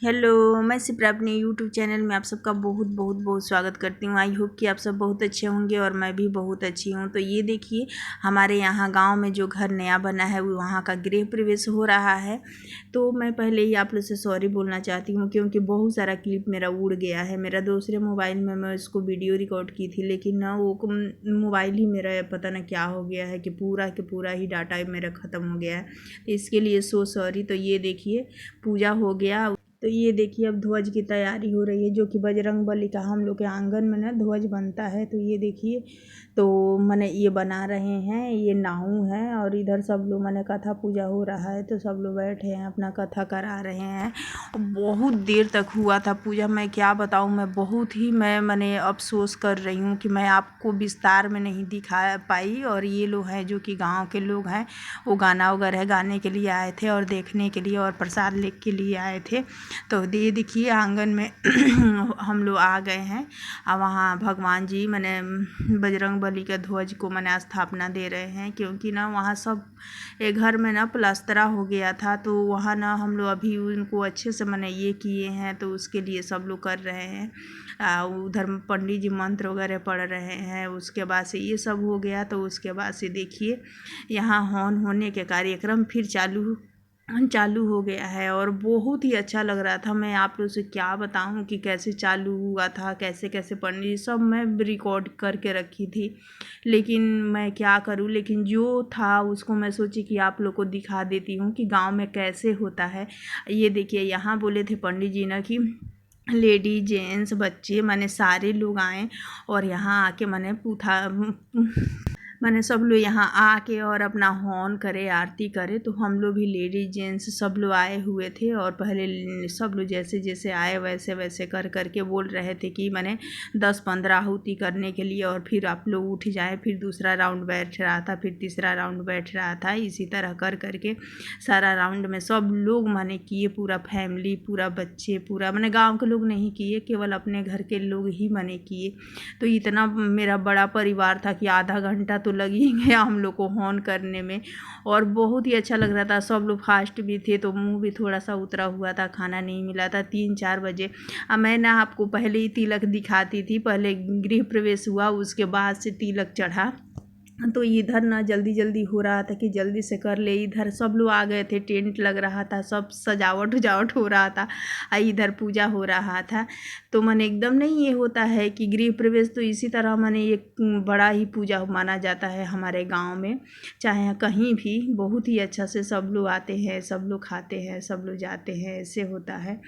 Hello, मैं सिप्रा अपने YouTube channel में आप सबका बहुत बहुत बहुत स्वागत करती हूँ। आई होप कि आप सब बहुत अच्छे होंगे और मैं भी बहुत अच्छी हूँ। तो ये देखिए, हमारे यहाँ गांव में जो घर नया बना है वो वहाँ का गृह प्रवेश हो रहा है। तो मैं पहले ही आप लोग से सॉरी बोलना चाहती हूँ क्योंकि बहुत सारा क्लिप मेरा उड़ गया है। मेरा दूसरे मोबाइल में मैं उसको वीडियो रिकॉर्ड की थी, लेकिन ना वो मोबाइल ही मेरा पता ना क्या हो गया है कि पूरा ही डाटा मेरा ख़त्म हो गया है। तो इसके लिए सो सॉरी। तो ये देखिए, पूजा हो गया। तो ये देखिए, अब ध्वज की तैयारी हो रही है, जो कि बजरंग बली का हम लोग के आंगन में ना ध्वज बनता है। तो ये देखिए, तो मैंने ये बना रहे हैं, ये नाऊ है और इधर सब लोग मैंने कथा पूजा हो रहा है। तो सब लोग बैठे हैं, अपना कथा करा रहे हैं। बहुत देर तक हुआ था पूजा। मैं क्या बताऊँ, मैं बहुत ही मैंने अफसोस कर रही हूँ कि मैं आपको विस्तार में नहीं दिखा पाई। और ये लोग हैं जो कि गाँव के लोग हैं, वो गाना वगैरह गाने के लिए आए थे और देखने के लिए और प्रसाद लेने के लिए आए थे। तो ये देखिए, आंगन में हम लोग आ गए हैं और वहाँ भगवान जी मैंने बजरंग बली के ध्वज को मैंने स्थापना दे रहे हैं, क्योंकि ना वहाँ सब एक घर में ना प्लास्तरा हो गया था। तो वहाँ ना हम लोग अभी उनको अच्छे से मैंने ये किए हैं, तो उसके लिए सब लोग कर रहे हैं। उधर पंडित जी मंत्र वगैरह पढ़ रहे हैं। उसके बाद से ये सब हो गया। तो उसके बाद से देखिए, यहाँ हवन होने के कार्यक्रम फिर चालू हो गया है और बहुत ही अच्छा लग रहा था। मैं आप लोगों से क्या बताऊं कि कैसे चालू हुआ था, कैसे कैसे पंडित जी, सब मैं रिकॉर्ड करके रखी थी, लेकिन मैं क्या करूं। लेकिन जो था उसको मैं सोची कि आप लोग को दिखा देती हूं कि गांव में कैसे होता है। ये देखिए, यहाँ बोले थे पंडित जी ना कि लेडीज जेंट्स बच्चे माने सारे लोग आए और यहाँ आके मैंने सब लोग यहाँ आके और अपना हवन करे, आरती करे। तो हम लोग भी लेडीज जेंट्स सब लोग आए हुए थे और पहले सब लोग जैसे जैसे आए वैसे वैसे कर करके बोल रहे थे कि मैंने 10-15 आहुति करने के लिए, और फिर आप लोग उठ जाए। फिर दूसरा राउंड बैठ रहा था, फिर तीसरा राउंड बैठ रहा था। इसी तरह कर करके सारा राउंड में सब लोग मैंने किए, पूरा फैमिली, पूरा बच्चे, पूरा मैंने गाँव के लोग नहीं किए, केवल अपने घर के लोग ही मैंने किए। तो इतना मेरा बड़ा परिवार था कि आधा घंटा तो लग ही गया हम लोग को हॉर्न करने में। और बहुत ही अच्छा लग रहा था। सब लोग फास्ट भी थे तो मुंह भी थोड़ा सा उतरा हुआ था, खाना नहीं मिला था 3-4 बजे। अब मैं ना आपको पहले ही तिलक दिखाती थी। पहले गृह प्रवेश हुआ, उसके बाद से तिलक चढ़ा। तो इधर ना जल्दी जल्दी हो रहा था कि जल्दी से कर ले। इधर सब लोग आ गए थे, टेंट लग रहा था, सब सजावट उजावट हो रहा था, इधर पूजा हो रहा था। तो मैंने एकदम नहीं, ये होता है कि गृह प्रवेश तो इसी तरह मैंने एक बड़ा ही पूजा माना जाता है हमारे गांव में, चाहे कहीं भी। बहुत ही अच्छा से सब लोग आते हैं, सब लोग खाते हैं, सब लोग जाते हैं, ऐसे होता है।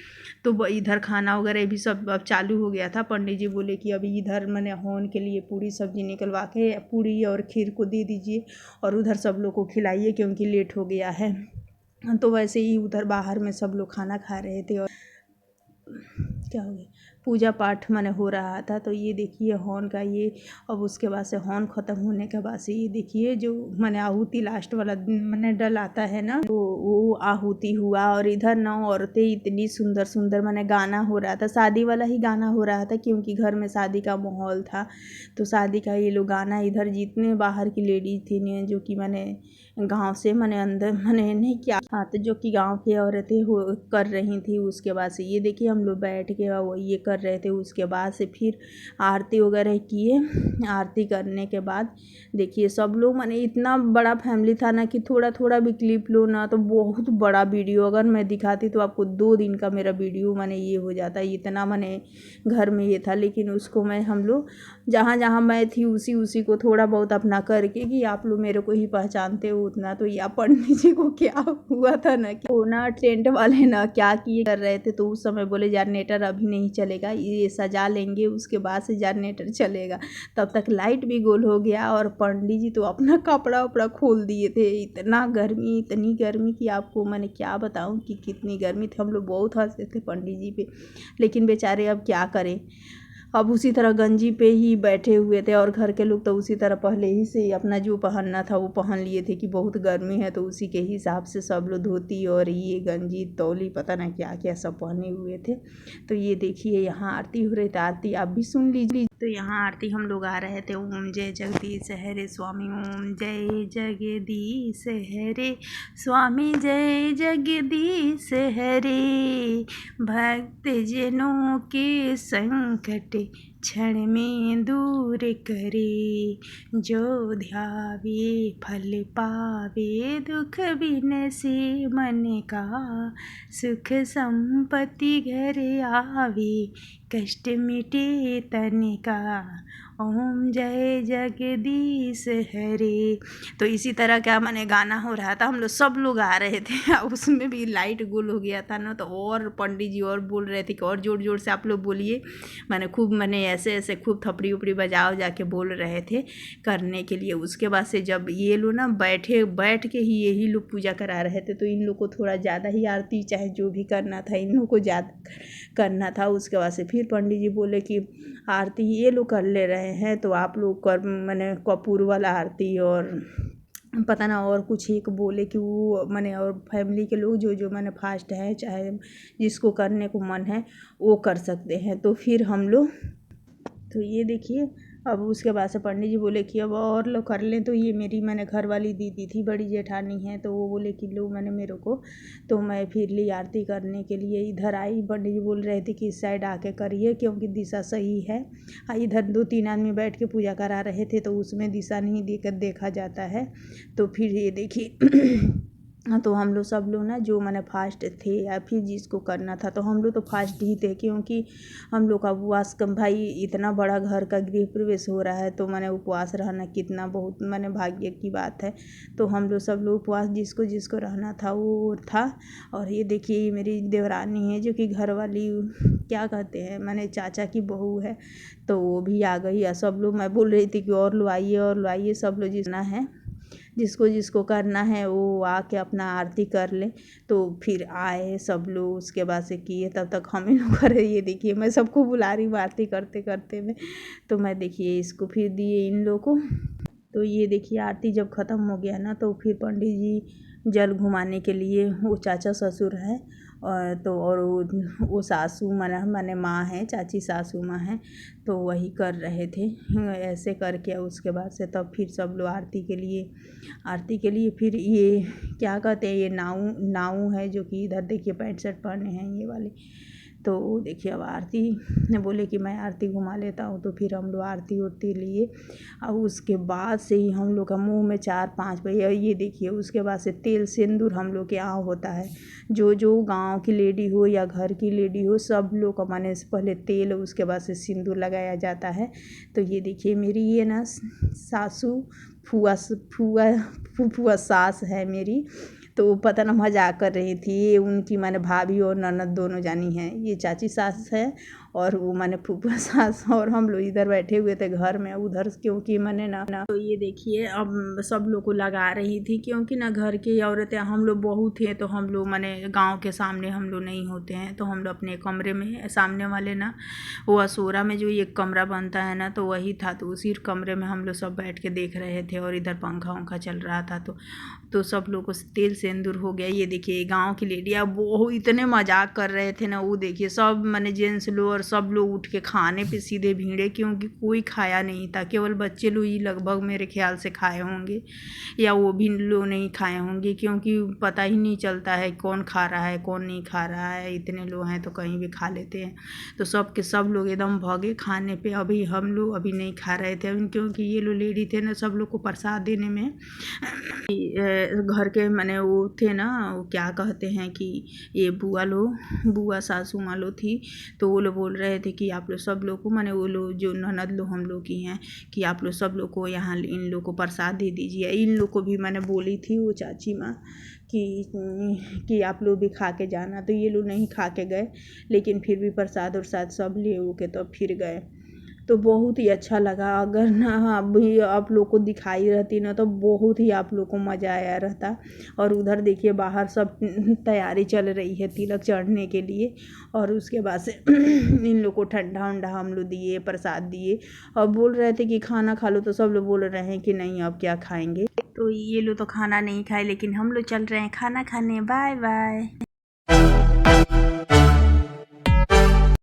तो इधर खाना वगैरह भी सब अब चालू हो गया था। पंडित जी बोले कि अभी इधर मैंने हवन के लिए पूरी सब्जी निकलवा के पूरी और खीर को दे दीजिए और उधर सब लोग को खिलाइए क्योंकि लेट हो गया है। तो वैसे ही उधर बाहर में सब लोग खाना खा रहे थे और क्या हो गया, पूजा पाठ मैंने हो रहा था। तो ये देखिए हॉर्न का ये, अब उसके बाद से हॉर्न ख़त्म होने के बाद से ये देखिए, जो मैंने आहुति लास्ट वाला मैंने डल आता है ना, तो वो आहुति हुआ। और इधर ना औरतें इतनी सुंदर सुंदर, मैंने गाना हो रहा था, शादी वाला ही गाना हो रहा था क्योंकि घर में शादी का माहौल था। तो शादी का ये लोग गाना, इधर जितने बाहर की लेडीज थी जो कि मैंने गांव से मैंने अंदर मैंने नहीं किया, हाँ, तो जो कि गांव की औरतें हो कर रही थी। उसके बाद से ये देखिए, हम लोग बैठ के वो ये कर रहे थे। उसके बाद से फिर आरती वगैरह किए। आरती करने के बाद देखिए सब लोग, मैंने इतना बड़ा फैमिली था ना कि थोड़ा थोड़ा भी क्लिप लो ना तो बहुत बड़ा वीडियो अगर मैं दिखाती तो आपको 2 दिन का मेरा वीडियो मैंने ये हो जाता, इतना मैंने घर में ये था। लेकिन उसको मैं, हम लोग जहाँ जहाँ मैं थी उसी को थोड़ा बहुत अपना करके कि आप लोग मेरे को ही पहचानते हो उतना। तो या पंडित जी को क्या हुआ था ना कि वो ना टेंट वाले ना क्या किए कर रहे थे। तो उस समय बोले जनरेटर अभी नहीं चलेगा, ये सजा लेंगे उसके बाद से जनरेटर चलेगा। तब तक लाइट भी गोल हो गया और पंडित जी तो अपना कपड़ा वपड़ा खोल दिए थे। इतना गर्मी, इतनी गर्मी कि आपको मैंने क्या बताऊं कि कितनी गर्मी थी। हम लोग बहुत हंसते थे पंडित जी पे, लेकिन बेचारे अब क्या करें। अब उसी तरह गंजी पे ही बैठे हुए थे और घर के लोग तो उसी तरह पहले ही से अपना जो पहनना था वो पहन लिए थे कि बहुत गर्मी है। तो उसी के हिसाब से सब लोग धोती और ये गंजी तौली पता ना क्या क्या सब पहने हुए थे। तो ये देखिए, यहाँ आरती हो रही थी, आरती आप भी सुन लीजिए। तो यहाँ आरती हम लोग आ रहे थे। ओम जय जगदीश हरे स्वामी, ओम जय जगदीश हरे स्वामी, जय जगदीश हरे। भक्त जनों के संकट क्षण में दूर करे, जो ध्यावे फल पावे, दुख बिनसे मन का, सुख संपत्ति घर आवे, कष्ट मिटे तन का, ओम जय जगदीश हरे। तो इसी तरह क्या मैंने गाना हो रहा था, हम लोग सब लोग आ रहे थे। उसमें भी लाइट गुल हो गया था ना, तो और पंडित जी और बोल रहे थे कि और जोर जोर से आप लोग बोलिए। मैंने ऐसे ऐसे खूब थपड़ी उपड़ी बजा के बोल रहे थे करने के लिए। उसके बाद से जब ये लोग ना बैठ के ही यही लोग पूजा करा रहे थे, तो इन लोग को थोड़ा ज़्यादा ही आरती चाहे जो भी करना था इन लोग को ज़्यादा करना था। उसके बाद से फिर पंडित जी बोले कि आरती ये लोग कर ले रहे हैं तो आप लोग कर, कपूर वाला आरती और पता ना और कुछ एक बोले कि वो और फैमिली के लोग जो फास्ट है, चाहे जिसको करने को मन है वो कर सकते हैं। तो फिर हम लोग, तो ये देखिए अब उसके बाद से पंडित जी बोले कि अब और लोग कर लें। तो ये मेरी घर वाली दीदी थी, बड़ी जेठानी है, तो वो बोले कि लो मेरे को, तो मैं फिर ली आरती करने के लिए इधर आई। पंडित जी बोल रहे थे कि इस साइड आके करिए क्योंकि दिशा सही है। इधर 2-3 आदमी बैठ के पूजा करा रहे थे तो उसमें दिशा नहीं देखा जाता है। तो फिर ये देखिए तो हम लोग सब लोग ना जो फास्ट थे या फिर जिसको करना था, तो हम लोग तो फास्ट ही थे क्योंकि हम लोग का उपवास कम, भाई इतना बड़ा घर का गृह प्रवेश हो रहा है तो उपवास रहना कितना बहुत भाग्य की बात है। तो हम लोग सब लोग उपवास जिसको जिसको रहना था वो था। और ये देखिए ये मेरी देवरानी है जो कि घर वाली क्या कहते हैं चाचा की बहू है, तो वो भी आ गई। या सब लोग, मैं बोल रही थी कि और लो आइए सब लोग जितना है जिसको जिसको करना है वो आके अपना आरती कर ले। तो फिर आए सब लोग, उसके बाद से किए, तब तक हम ही लोग करे। ये देखिए मैं सबको बुला रही हूँ आरती करते करते में, तो मैं देखिए इसको फिर दिए इन लोगों को। तो ये देखिए आरती जब ख़त्म हो गया ना, तो फिर पंडित जी जल घुमाने के लिए, वो चाचा ससुर है और वो सासू माँ है, चाची सासू माँ है, तो वही कर रहे थे ऐसे करके। उसके बाद से तब फिर सब लोग आरती के लिए फिर ये क्या कहते हैं, ये नाऊ है जो कि इधर देखिए पैंट शर्ट पहने हैं ये वाले। तो देखिए अब आरती ने बोले कि मैं आरती घुमा लेता हूँ, तो फिर हम लोग आरती उरती लिए। और उसके बाद से ही हम लोग का मुंह में 4-5 बजे, ये देखिए उसके बाद से तेल सिंदूर हम लोग के यहाँ होता है। जो गांव की लेडी हो या घर की लेडी हो, सब लोग का से पहले तेल, उसके बाद से सिंदूर लगाया जाता है। तो ये देखिए मेरी ये ना सासू फूफुआ सास है मेरी, तो पता ना मजाक कर रही थी। ये उनकी भाभी और ननद दोनों जानी हैं, ये चाची सास है और वो फूफा सास, और हम लोग इधर बैठे हुए थे घर में उधर, क्योंकि ना तो ये देखिए अब सब लोग को लगा रही थी क्योंकि ना घर की औरतें हम लोग बहुत थे, तो हम लोग गांव के सामने हम लोग नहीं होते हैं, तो हम लोग अपने कमरे में सामने वाले ना वो असोरा में जो एक कमरा बनता है ना, तो वही था। तो उसी कमरे में हम लोग सब बैठ के देख रहे थे और इधर पंखा उंखा चल रहा था। तो सब लोग को तेल सिंदूर हो गया। ये देखिए गांव की लेडियाँ वो इतने मजाक कर रहे थे ना, वो देखिए सब जेंट्स लोग और सब लोग उठ के खाने पे सीधे भीड़े, क्योंकि कोई खाया नहीं था, केवल बच्चे लोग ही लगभग मेरे ख्याल से खाए होंगे, या वो भी लोग नहीं खाए होंगे, क्योंकि पता ही नहीं चलता है कौन खा रहा है कौन नहीं खा रहा है। इतने लोग हैं तो कहीं भी खा लेते हैं। तो सब लोग एकदम भागे खाने पे। अभी हम लोग अभी नहीं खा रहे थे क्योंकि ये लोग लेडी थे ना, सब लोग को प्रसाद देने में घर के वो थे ना, वो क्या कहते हैं कि ये बुआ सासू माँ लो थी, तो वो लोग बोल रहे थे कि आप लोग सब लोग को वो लोग जो ननद लोग हम लोग की हैं, कि आप लोग सब लोग को यहाँ इन लोग को प्रसाद दे दीजिए। इन लोग को भी बोली थी वो चाची माँ कि आप लोग भी खा के जाना। तो ये लोग नहीं खा के गए, लेकिन फिर भी प्रसाद उरसाद सब ले के तो फिर गए। तो बहुत ही अच्छा लगा। अगर ना अभी आप लोग को दिखाई रहती ना, तो बहुत ही आप लोग को मज़ा आया रहता। और उधर देखिए बाहर सब तैयारी चल रही है तिलक चढ़ने के लिए, और उसके बाद से इन लोग को ठंडा उंडा हम लोग दिए, प्रसाद दिए, और बोल रहे थे कि खाना खा लो, तो सब लोग बोल रहे हैं कि नहीं अब क्या खाएंगे। तो ये लोग तो खाना नहीं खाए, लेकिन हम लोग चल रहे हैं खाना खाने। Bye bye.